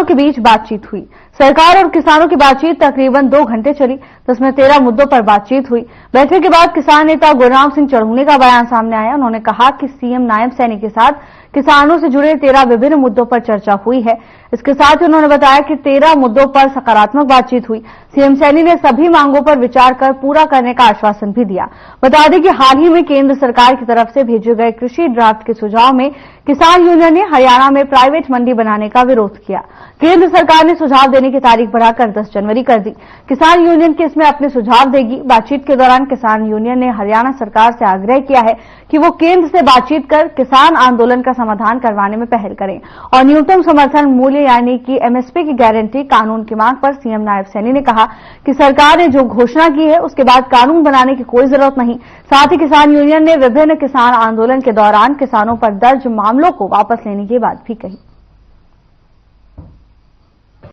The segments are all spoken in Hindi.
किसानों के बीच बातचीत हुई। सरकार और किसानों की बातचीत तकरीबन 2 घंटे चली, जिसमें 13 मुद्दों पर बातचीत हुई। बैठक के बाद किसान नेता गुरनाम सिंह चढ़ूने का बयान सामने आया। उन्होंने कहा कि सीएम नायब सैनी के साथ किसानों से जुड़े 13 विभिन्न मुद्दों पर चर्चा हुई है। इसके साथ ही उन्होंने बताया कि 13 मुद्दों पर सकारात्मक बातचीत हुई। सीएम सैनी ने सभी मांगों पर विचार कर पूरा करने का आश्वासन भी दिया। बता दें कि हाल ही में केंद्र सरकार की तरफ से भेजे गए कृषि ड्राफ्ट के सुझाव में किसान यूनियन ने हरियाणा में प्राइवेट मंडी बनाने का विरोध किया। केंद्र सरकार ने सुझाव देने की तारीख बढ़ाकर 10 जनवरी कर दी। किसान यूनियन के इसमें अपने सुझाव देगी। बातचीत के दौरान किसान यूनियन ने हरियाणा सरकार से आग्रह किया है कि वो केंद्र से बातचीत कर किसान आंदोलन का समाधान करवाने में पहल करें और न्यूनतम समर्थन मूल्य यानी कि एमएसपी की गारंटी कानून की मांग पर सीएम नायब सैनी ने कहा कि सरकार ने जो घोषणा की है उसके बाद कानून बनाने की कोई जरूरत नहीं। साथ ही किसान यूनियन ने विभिन्न किसान आंदोलन के दौरान किसानों पर दर्ज मामलों को वापस लेने की बात भी कही।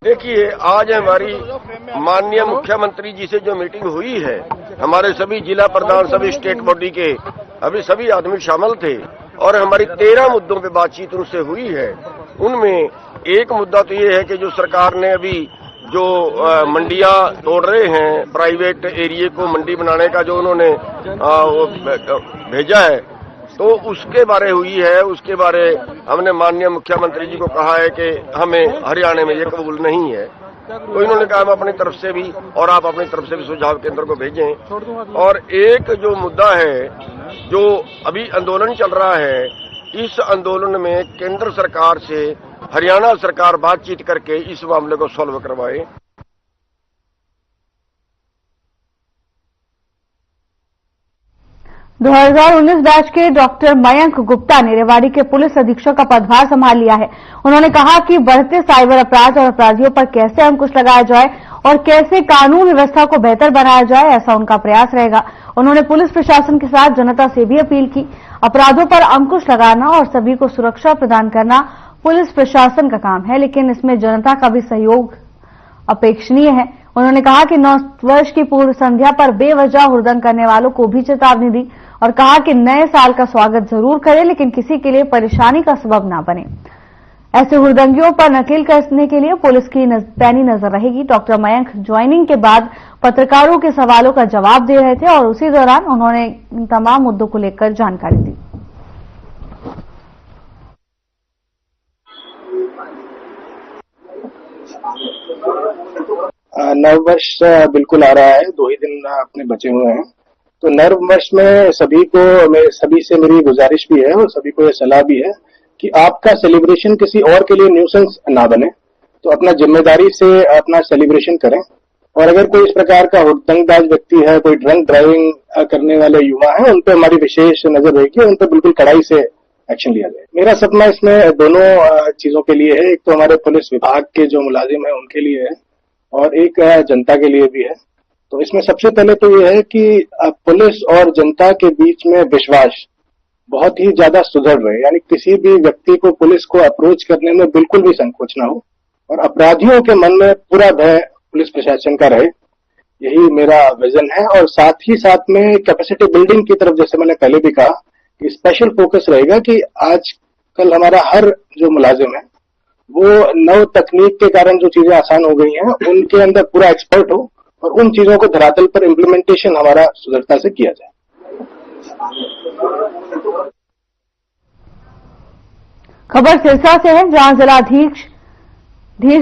देखिए, आज हमारी माननीय मुख्यमंत्री जी से जो मीटिंग हुई है, हमारे सभी जिला प्रधान, सभी स्टेट बॉडी के अभी सभी आदमी शामिल थे और हमारी 13 मुद्दों पे बातचीत उनसे हुई है। उनमें एक मुद्दा तो ये है कि जो सरकार ने अभी जो मंडियां तोड़ रहे हैं, प्राइवेट एरिया को मंडी बनाने का जो उन्होंने भेजा है, तो उसके बारे हुई है। उसके बारे हमने माननीय मुख्यमंत्री जी को कहा है कि हमें हरियाणा में ये कबूल नहीं है। तो इन्होंने कहा हम अपनी तरफ से भी और आप अपनी तरफ से भी सुझाव केंद्र को भेजें। और एक जो मुद्दा है जो अभी आंदोलन चल रहा है, इस आंदोलन में केंद्र सरकार से हरियाणा सरकार बातचीत करके इस मामले को सॉल्व करवाए। 2019 बैच के डॉक्टर मयंक गुप्ता ने रेवाड़ी के पुलिस अधीक्षक का पदभार संभाल लिया है। उन्होंने कहा कि बढ़ते साइबर अपराध और अपराधियों पर कैसे अंकुश लगाया जाए और कैसे कानून व्यवस्था को बेहतर बनाया जाए, ऐसा उनका प्रयास रहेगा। उन्होंने पुलिस प्रशासन के साथ जनता से भी अपील की। अपराधों पर अंकुश लगाना और सभी को सुरक्षा प्रदान करना पुलिस प्रशासन का काम है, लेकिन इसमें जनता का भी सहयोग अपेक्षणीय है। उन्होंने कहा कि 9 वर्ष की पूर्व संध्या पर बेवजह हुड़दंग करने वालों को भी चेतावनी दी और कहा कि नए साल का स्वागत जरूर करें, लेकिन किसी के लिए परेशानी का सबब न बने। ऐसे हुड़दंगियों पर नकेल कसने के लिए पुलिस की पैनी नजर रहेगी। डॉक्टर मयंक ज्वाइनिंग के बाद पत्रकारों के सवालों का जवाब दे रहे थे और उसी दौरान उन्होंने इन तमाम मुद्दों को लेकर जानकारी दी। नववर्ष बिल्कुल आ रहा है, 2 ही दिन अपने बचे हुए हैं। तो नववर्ष में सभी से मेरी गुजारिश भी है और सभी को यह सलाह भी है कि आपका सेलिब्रेशन किसी और के लिए न्यूसेंस ना बने। तो अपना जिम्मेदारी से अपना सेलिब्रेशन करें और अगर कोई इस प्रकार का हुड़दंगबाज व्यक्ति है, कोई ड्रंक ड्राइविंग करने वाले युवा हैं, उन पर हमारी विशेष नजर रहेगी, उन पर बिल्कुल कड़ाई से एक्शन लिया जाए। मेरा सपना इसमें दोनों चीजों के लिए है। एक तो हमारे पुलिस विभाग के जो मुलाजिम है उनके लिए है और एक जनता के लिए भी है। तो इसमें सबसे पहले तो ये है कि पुलिस और जनता के बीच में विश्वास बहुत ही ज्यादा सुदृढ़ रहे, यानी किसी भी व्यक्ति को पुलिस को अप्रोच करने में बिल्कुल भी संकोच ना हो और अपराधियों के मन में पूरा भय पुलिस प्रशासन का रहे, यही मेरा विजन है। और साथ ही साथ में कैपेसिटी बिल्डिंग की तरफ, जैसे मैंने पहले भी कहा, कि स्पेशल फोकस रहेगा कि आजकल हमारा हर जो मुलाजिम है वो नव तकनीक के कारण जो चीजें आसान हो गई हैं उनके अंदर पूरा एक्सपर्ट हो और उन चीजों को धरातल पर इम्प्लीमेंटेशन हमारा सुदृढ़ता से किया जाए। खबर सिरसा से है, जहां जिलाधीश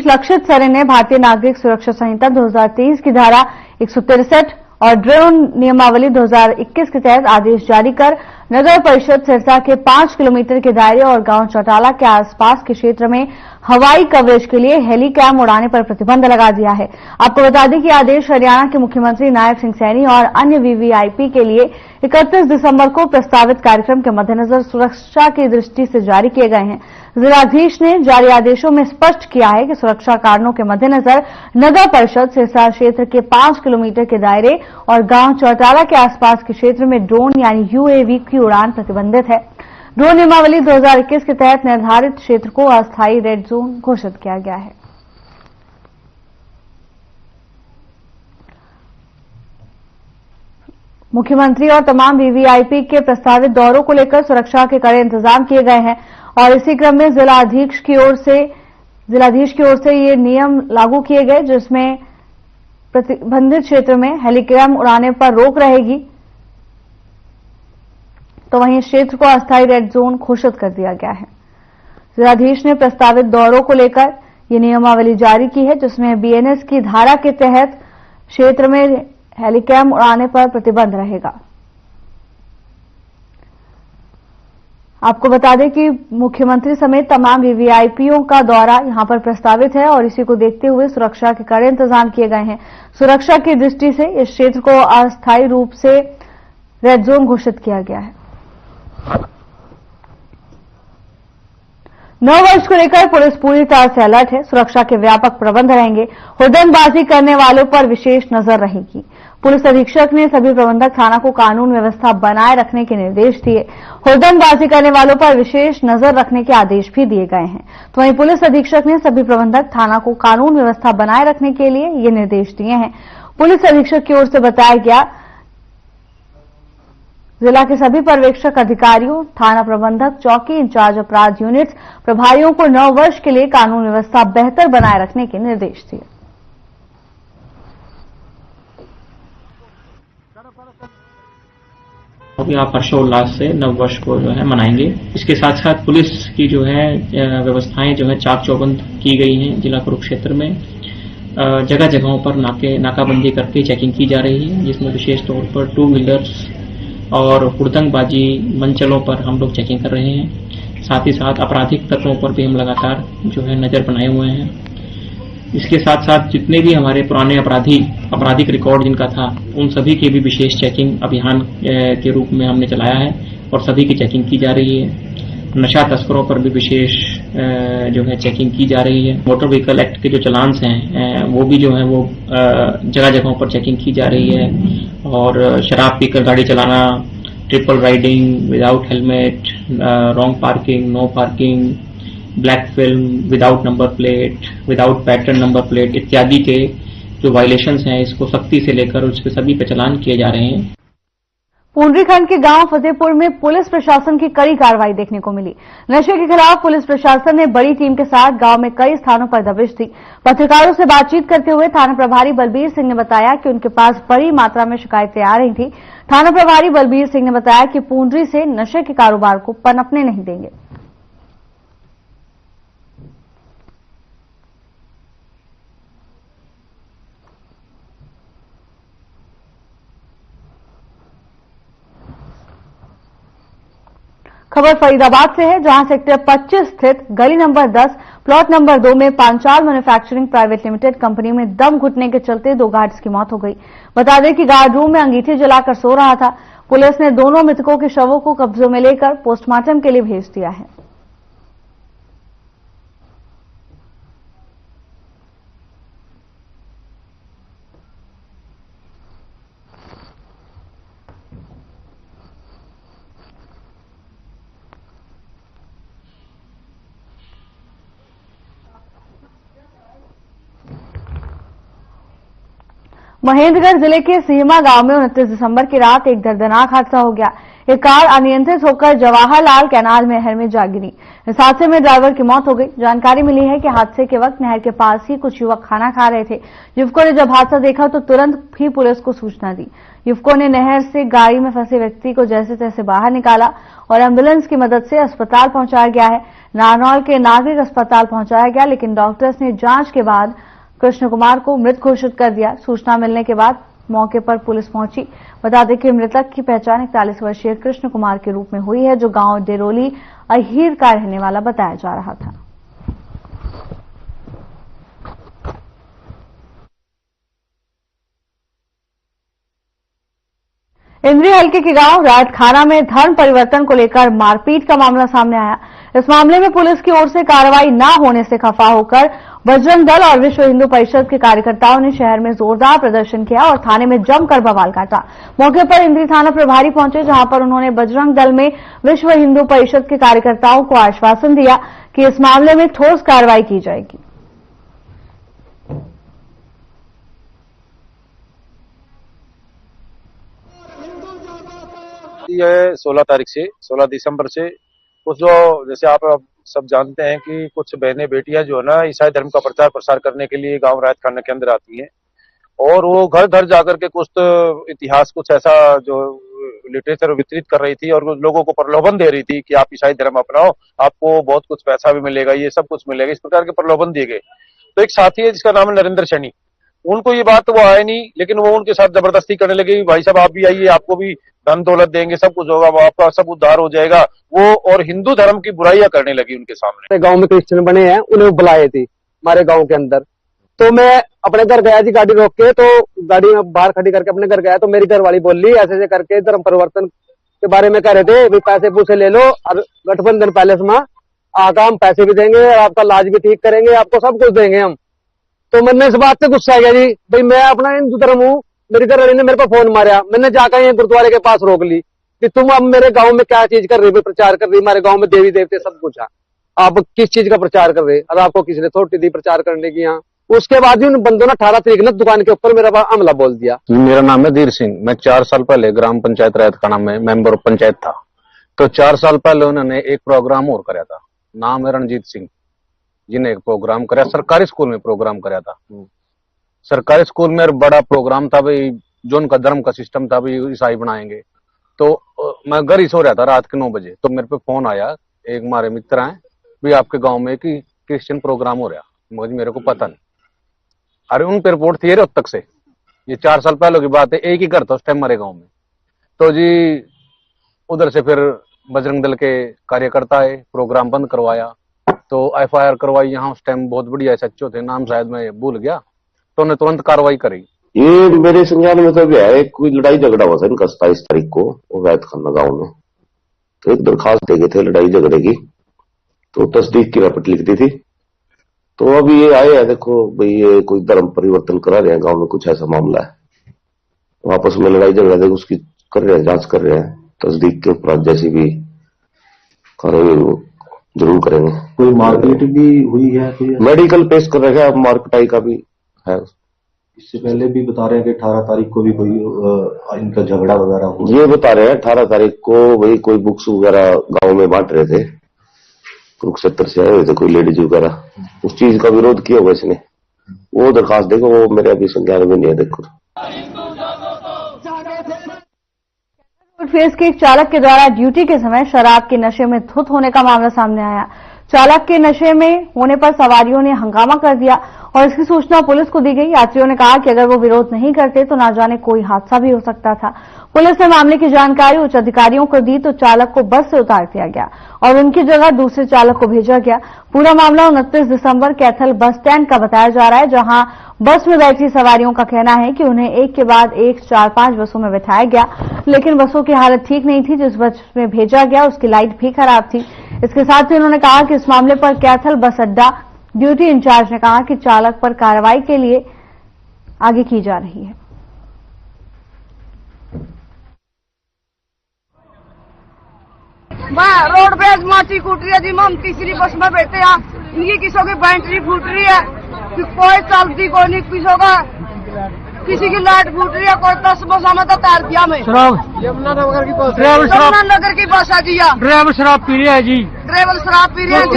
लक्षित सरेन ने भारतीय नागरिक सुरक्षा संहिता 2023 की धारा 163 और ड्रोन नियमावली 2021 के तहत आदेश जारी कर नगर परिषद सिरसा के 5 किलोमीटर के दायरे और गांव चौटाला के आसपास के क्षेत्र में हवाई कवरेज के लिए हेलीकैम उड़ाने पर प्रतिबंध लगा दिया है। आपको बता दें कि आदेश हरियाणा के मुख्यमंत्री नायब सिंह सैनी और अन्य वीवीआईपी के लिए 31 दिसंबर को प्रस्तावित कार्यक्रम के मद्देनजर सुरक्षा की दृष्टि से जारी किए गए हैं। जिलाधीश ने जारी आदेशों में स्पष्ट किया है कि सुरक्षा कारणों के मद्देनजर नगर परिषद सिरसा क्षेत्र के 5 किलोमीटर के दायरे और गांव चौटाला के आसपास के क्षेत्र में ड्रोन यानी यूएवी की उड़ान प्रतिबंधित है। ड्रोन नियमावली 2021 के तहत निर्धारित क्षेत्र को अस्थायी रेड जोन घोषित किया गया है। मुख्यमंत्री और तमाम वीवीआईपी के प्रस्तावित दौरों को लेकर सुरक्षा के कड़े इंतजाम किए गए हैं और इसी क्रम में जिला अधीक्षक की ओर से जिलाधीश की ओर से ये नियम लागू किए गए, जिसमें प्रतिबंधित क्षेत्र में हेलीकॉप्टर उड़ाने पर रोक रहेगी, तो वहीं इस क्षेत्र को अस्थायी रेड जोन घोषित कर दिया गया है। जिलाधीश ने प्रस्तावित दौरों को लेकर ये नियमावली जारी की है, जिसमें बीएनएस की धारा के तहत क्षेत्र में हेलीकॉप्टर उड़ाने पर प्रतिबंध रहेगा। आपको बता दें कि मुख्यमंत्री समेत तमाम वीवीआईपीओ का दौरा यहां पर प्रस्तावित है और इसी को देखते हुए सुरक्षा के कड़े इंतजाम किए गए हैं। सुरक्षा की दृष्टि से इस क्षेत्र को अस्थायी रूप से रेड जोन घोषित किया गया है। नव वर्ष को लेकर पुलिस पूरी तरह से अलर्ट है। सुरक्षा के व्यापक प्रबंध रहेंगे। हुड़दंगबाजी करने वालों पर विशेष नजर रहेगी। पुलिस अधीक्षक ने सभी प्रबंधक थाना को कानून व्यवस्था बनाए रखने के निर्देश दिए। हुड़दंगबाजी करने वालों पर विशेष नजर रखने के आदेश भी दिए गए हैं। तो वहीं पुलिस अधीक्षक ने सभी प्रबंधक थाना को कानून व्यवस्था बनाए रखने के लिए ये निर्देश दिए हैं। पुलिस अधीक्षक की ओर से बताया गया, जिला के सभी पर्यवेक्षक अधिकारियों, थाना प्रबंधक, चौकी इंचार्ज अपराध यूनिट्स प्रभारियों को नव वर्ष के लिए कानून व्यवस्था बेहतर बनाए रखने के निर्देश दिए। अभी आप हर्षोल्लास से नव वर्ष को जो है मनाएंगे। इसके साथ साथ पुलिस की जो है व्यवस्थाएं जो है चाक चौबंद की गई हैं। जिला कुरुक्षेत्र में जगह जगहों पर नाकाबंदी करके चेकिंग की जा रही है, जिसमें विशेष तौर पर 2 व्हीलर्स और हुड़दंगबाजी मंचलों पर हम लोग चेकिंग कर रहे हैं। साथ ही साथ आपराधिक तत्वों पर भी हम लगातार जो है नजर बनाए हुए हैं। इसके साथ साथ जितने भी हमारे पुराने आपराधिक रिकॉर्ड जिनका था, उन सभी की भी विशेष चेकिंग अभियान के रूप में हमने चलाया है और सभी की चेकिंग की जा रही है। नशा तस्करों पर भी विशेष जो है चेकिंग की जा रही है। मोटर व्हीकल एक्ट के जो चलान्स हैं वो भी जो है वो जगह जगहों पर चेकिंग की जा रही है। और शराब पीकर गाड़ी चलाना, triple riding without helmet, wrong parking, no parking, black film, without number plate, without pattern number plate इत्यादि के जो वायलेशंस हैं, इसको सख्ती से लेकर उसके सभी पे चालान किए जा रहे हैं। पुंडरीखंड के गांव फतेहपुर में पुलिस प्रशासन की कड़ी कार्रवाई देखने को मिली। नशे के खिलाफ पुलिस प्रशासन ने बड़ी टीम के साथ गांव में कई स्थानों पर दबिश दी। पत्रकारों से बातचीत करते हुए थाना प्रभारी बलबीर सिंह ने बताया कि उनके पास बड़ी मात्रा में शिकायतें आ रही थी। थाना प्रभारी बलबीर सिंह ने बताया कि पुंडरी से नशे के कारोबार को पनपने नहीं देंगे। खबर फरीदाबाद से है, जहां सेक्टर 25 स्थित गली नंबर 10 प्लॉट नंबर 2 में Panchal manufacturing private limited company में दम घुटने के चलते 2 गार्ड्स की मौत हो गई। बता दें कि गार्ड रूम में अंगीठी जलाकर सो रहा था। पुलिस ने दोनों मृतकों के शवों को कब्जे में लेकर पोस्टमार्टम के लिए भेज दिया है। महेंद्रगढ़ जिले के सीमा गांव में 29 दिसंबर की रात एक दर्दनाक हादसा हो गया। एक कार अनियंत्रित होकर जवाहरलाल कैनाल नहर में जा गिरी। इस हादसे में ड्राइवर की मौत हो गई। जानकारी मिली है कि हादसे के वक्त नहर के पास ही कुछ युवक खाना खा रहे थे। युवकों ने जब हादसा देखा तो तुरंत ही पुलिस को सूचना दी। युवकों ने नहर से गाड़ी में फंसे व्यक्ति को जैसे तैसे बाहर निकाला और एम्बुलेंस की मदद से अस्पताल पहुंचाया गया है। नारनौल के नागरिक अस्पताल पहुंचाया गया, लेकिन डॉक्टर्स ने जांच के बाद कृष्ण कुमार को मृत घोषित कर दिया। सूचना मिलने के बाद मौके पर पुलिस पहुंची। बता दें कि मृतक की पहचान 41 वर्षीय कृष्ण कुमार के रूप में हुई है, जो गांव डेरोली अहीर का रहने वाला बताया जा रहा था। इंद्री हल्के के गांव राजखाना में धर्म परिवर्तन को लेकर मारपीट का मामला सामने आया। इस मामले में पुलिस की ओर से कार्रवाई न होने से खफा होकर बजरंग दल और विश्व हिंदू परिषद के कार्यकर्ताओं ने शहर में जोरदार प्रदर्शन किया और थाने में जमकर बवाल काटा। मौके पर इंद्री थाना प्रभारी पहुंचे, जहां पर उन्होंने बजरंग दल में विश्व हिंदू परिषद के कार्यकर्ताओं को आश्वासन दिया कि इस मामले में ठोस कार्रवाई की जाएगी। ये 16 तारीख से 16 दिसंबर से कुछ जो जैसे आप सब जानते हैं कि कुछ बहनें बेटियां जो है ना ईसाई धर्म का प्रचार प्रसार करने के लिए गांव रायत खाना के अंदर आती हैं और वो घर घर जाकर के कुछ तो इतिहास कुछ ऐसा जो लिटरेचर वितरित कर रही थी और लोगों को प्रलोभन दे रही थी कि आप ईसाई धर्म अपनाओ, आपको बहुत कुछ पैसा भी मिलेगा, ये सब कुछ मिलेगा, इस प्रकार के प्रलोभन दिए गए। तो एक साथी है जिसका नाम है नरेंद्र सैनी, उनको ये बात तो वो आए नहीं, लेकिन वो उनके साथ जबरदस्ती करने लगे, भाई साहब आप भी आइए, आपको भी धन दौलत देंगे, सब कुछ होगा, आपका सब उद्धार हो जाएगा, वो और हिंदू धर्म की बुराइयां करने लगी उनके सामने। गांव में क्रिश्चियन बने हैं, उन्हें बुलाए थे हमारे गांव के अंदर। तो मैं अपने घर गया जी, गाड़ी रोक के, तो गाड़ी बाहर खड़ी करके अपने घर गया, तो मेरी घर वाली बोली ऐसे ऐसे करके धर्म परिवर्तन के बारे में कह रहे थे, भाई पैसे पूसे ले लो और गठबंधन पैलेस में आका हम पैसे भी देंगे और आपका इलाज भी ठीक करेंगे, आपको सब कुछ देंगे हम। तो मैंने इस बात से गुस्सा आ गया जी, भाई मैं अपना हिंदू धर्म हूँ। मेरी घर वाली ने मेरे को फोन मारा, मैंने जाकर ये गुरुद्वारे के पास रोक ली कि तुम अब मेरे गांव में क्या चीज कर रही हो, प्रचार कर रही, हमारे गांव में देवी देवते सब कुछ है, आप किस चीज का प्रचार कर रहे, और आपको किसी ने अथॉरिटी दी प्रचार करने की यहाँ। उसके बाद ही उन बंदों ने 18 तारीख ने दुकान के ऊपर मेरा हमला बोल दिया। मेरा नाम है धीर सिंह, मैं 4 साल पहले ग्राम पंचायत रायत खाना में मेंबर ऑफ पंचायत था। तो 4 साल पहले उन्होंने एक प्रोग्राम और कराया था, नाम है रणजीत सिंह, जिन्हें एक प्रोग्राम कराया, सरकारी स्कूल में प्रोग्राम कराया था। सरकारी स्कूल में बड़ा प्रोग्राम था भाई, जो उनका धर्म का सिस्टम था भाई ईसाई बनाएंगे। तो मैं घर ही सो रहा था रात के 9 बजे, तो मेरे पे फोन आया, एक हमारे मित्र हैं भी आपके गांव में कि क्रिश्चियन प्रोग्राम हो रहा, मुझे मेरे को पता नहीं। अरे उन पे रिपोर्ट थी रोहतक से, ये 4 साल पहले की बात है, एक ही घर था उस टाइम हमारे गाँव में। तो जी उधर से फिर बजरंग दल के कार्यकर्ता आए, प्रोग्राम बंद करवाया, तो FIR करवाई। यहाँ उस टाइम बहुत बढ़िया SHO थे, नाम शायद मैं भूल गया, तो उन्हें तुरंत कार्रवाई करी। ये मेरे संज्ञान में तो भी है, कोई लड़ाई झगड़ा हुआ था इनका 27 तारीख को रायत खाना गाँव में, तो एक दरखास्त दे गए थे लड़ाई झगड़े की, तो तस्दीक की रिपोर्ट लिख दी थी। तो अभी ये आए हैं, देखो भाई ये कोई धर्म परिवर्तन करा रहे हैं गांव में, कुछ ऐसा मामला है, आपस में लड़ाई झगड़ा देखो उसकी कर रहे हैं, जांच कर रहे हैं, तस्दीक के उपरांत जैसी भी कार्रवाई वो जरूर करेंगे। कोई मारपीट भी हुई है? मेडिकल पेश कर रखा है, मारपिटाई का भी है। इससे पहले भी बता रहे हैं कि 18 तारीख को भी कोई इनका झगड़ा वगैरह हुआ। ये बता रहे हैं 18 तारीख को वही कोई बुक्स वगैरह गाँव में बांट रहे थे, कुरुक्षेत्र से आए हुए थे कोई लेडीज वगैरह, उस चीज का विरोध किया होगा इसने, वो दरखास्त देखो, वो मेरे अभी संज्ञान में नहीं है। देखो फेज के एक चालक के द्वारा ड्यूटी के समय शराब के नशे में धुत होने का मामला सामने आया। चालक के नशे में होने पर सवारियों ने हंगामा कर दिया और इसकी सूचना पुलिस को दी गई। यात्रियों ने कहा कि अगर वो विरोध नहीं करते तो ना जाने कोई हादसा भी हो सकता था। पुलिस ने मामले की जानकारी उच्च अधिकारियों को दी तो चालक को बस से उतार दिया गया और उनकी जगह दूसरे चालक को भेजा गया। पूरा मामला 29 दिसंबर कैथल बस स्टैंड का बताया जा रहा है, जहां बस में बैठी सवारियों का कहना है कि उन्हें एक के बाद एक 4-5 बसों में बिठाया गया, लेकिन बसों की हालत ठीक नहीं थी। जिस बस में भेजा गया उसकी लाइट भी खराब थी। इसके साथ ही उन्होंने कहा कि इस मामले पर कैथल बस अड्डा ड्यूटी इंचार्ज ने कहा कि चालक पर कार्रवाई के लिए आगे की जा रही है। मैं रोड पे माची कूट रही है जी, हम तीसरी बस में बैठे हैं, इनकी किसों की बैटरी फूट रही है, कोई चलती कोई नहीं, किसों का किसी की लाइट फूट रही है, कोई 10 बस हमें तो तार दिया में। यमुनानगर की बस, यमुनानगर की बस है जी, ड्राइवर शराब पी रहा है जी, ड्राइवर शराब पी रहे हैं जी,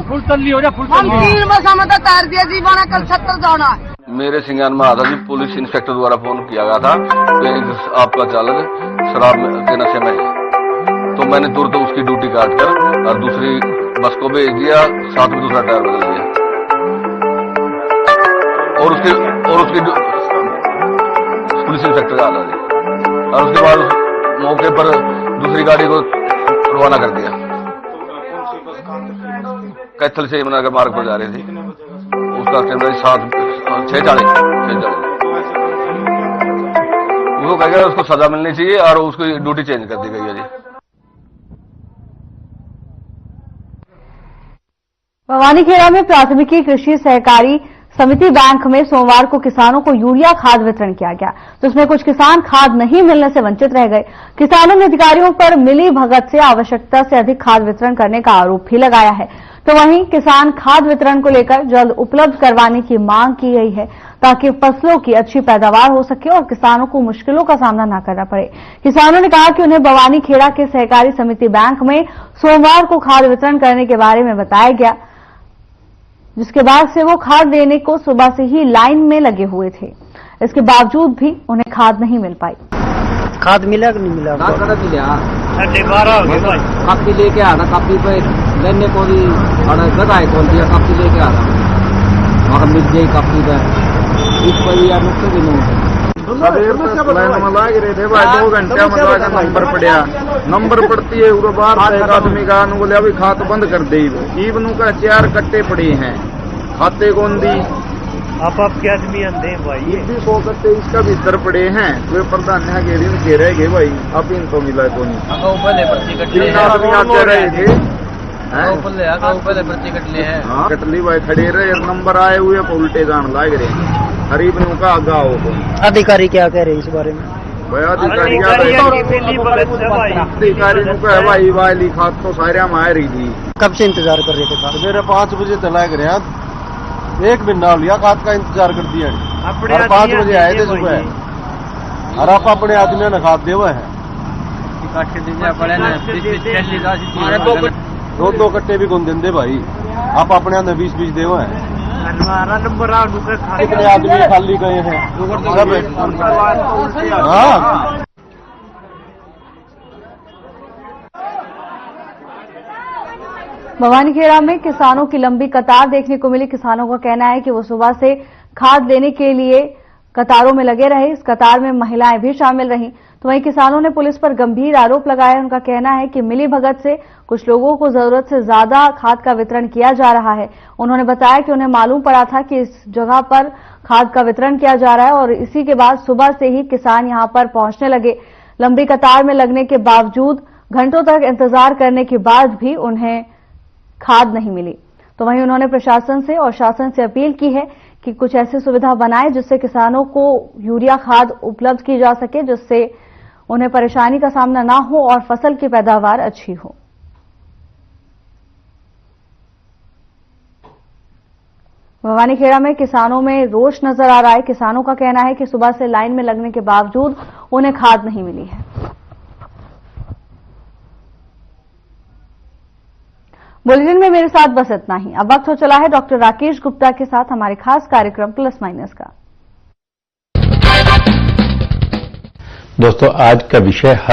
फुल तल्ली हो रहा, हम 3 बस हमें तो तार दिया जी, माना कल 70 जाना है। मेरे संज्ञान में आता जी, पुलिस इंस्पेक्टर द्वारा फोन किया गया था कि आपका चालक शराब के नशे में है, तो मैंने तुरंत उसकी ड्यूटी काट कर और दूसरी बस को भेज दिया, साथ में दूसरा टायर बदल दिया और उसकी पुलिस इंस्पेक्टर आता जी, और उसके बाद मौके पर दूसरी गाड़ी को रवाना कर दिया। कैथल से यमुनानगर मार्ग पर जा रही थी, उसका कैमरा 6:40 उसको कह गया उसको सजा मिलनी चाहिए और उसकी ड्यूटी चेंज कर दी गई है जी। भवानीखेड़ा में प्राथमिकी कृषि सहकारी समिति बैंक में सोमवार को किसानों को यूरिया खाद वितरण किया गया, जिसमें कुछ किसान खाद नहीं मिलने से वंचित रह गए। किसानों ने अधिकारियों पर मिली भगत से आवश्यकता से अधिक खाद वितरण करने का आरोप भी लगाया है। तो वहीं किसान खाद वितरण को लेकर जल्द उपलब्ध करवाने की मांग की गई है। ताकि फसलों की अच्छी पैदावार हो सके और किसानों को मुश्किलों का सामना न करना पड़े। किसानों ने कहा कि उन्हें भवानी खेड़ा के सहकारी समिति बैंक में सोमवार को खाद वितरण करने के बारे में बताया गया, जिसके बाद से वो खाद लेने को सुबह से ही लाइन में लगे हुए थे। इसके बावजूद भी उन्हें खाद नहीं मिल पाई। खाद मिला कि नहीं मिला? कापी लेके आ रहा, कापी पे लेने को भी गदाए खोल दिया, कापी लेके आ रहा वहाँ मिल गई कापी का इस पर यार नुकसान भी नहीं लाग रहे थे भाई 2 घंटे में नंबर पड़ा, नंबर पड़ती है वो बाहर एक आदमी का बोले अभी खात बंद कर दे, ईवनू का 4 कट्टे पड़े हैं खाते कौन दी आपके आदमी अंधे भाई 100 कट्टे इसका भीतर पड़े हैं, वे प्रधान के रह गए भाई, अब इन तो मिला को नहीं 3 आदमी आते रहे थे कटली भाई खड़े रहे, नंबर आए हुए उल्टे जान लाग रहे गरीब नु का आगा हो। अधिकारी क्या कह रहे हैं इस बारे में? भाई अधिकारी नु कहे भाई वाली खाद तो सारे में आ रही थी। कब से इंतजार कर रहे थे खाद? मेरे 5 बजे चला गया, 1 महीना हो लिया खाद का इंतजार कर दिया, 5 बजे आए थे सुबह और आप अपने आदमियों ने खाद देवा है 2 कट्टे भी कौन देंदे भाई, आप अपने 20-20 देवा है। कितने आदमी खाली गए हैं सब? हाँ भवानीखेड़ा में किसानों की लंबी कतार देखने को मिली। किसानों का कहना है कि वो सुबह से खाद लेने के लिए कतारों में लगे रहे। इस कतार में महिलाएं भी शामिल रहीं। तो वहीं किसानों ने पुलिस पर गंभीर आरोप लगाया। उनका कहना है कि मिली भगत से कुछ लोगों को जरूरत से ज्यादा खाद का वितरण किया जा रहा है। उन्होंने बताया कि उन्हें मालूम पड़ा था कि इस जगह पर खाद का वितरण किया जा रहा है और इसी के बाद सुबह से ही किसान यहां पर पहुंचने लगे। लंबी कतार में लगने के बावजूद घंटों तक इंतजार करने के बाद भी उन्हें खाद नहीं मिली। तो वहीं उन्होंने प्रशासन से और शासन से अपील की है कि कुछ ऐसी सुविधा बनाए जिससे किसानों को यूरिया खाद उपलब्ध की जा सके, जिससे उन्हें परेशानी का सामना ना हो और फसल की पैदावार अच्छी हो। भवानीखेड़ा में किसानों में रोष नजर आ रहा है। किसानों का कहना है कि सुबह से लाइन में लगने के बावजूद उन्हें खाद नहीं मिली है। बुलेटिन में मेरे साथ बस इतना ही। अब वक्त हो चला है डॉक्टर राकेश गुप्ता के साथ हमारे खास कार्यक्रम प्लस माइनस का। दोस्तों आज का विषय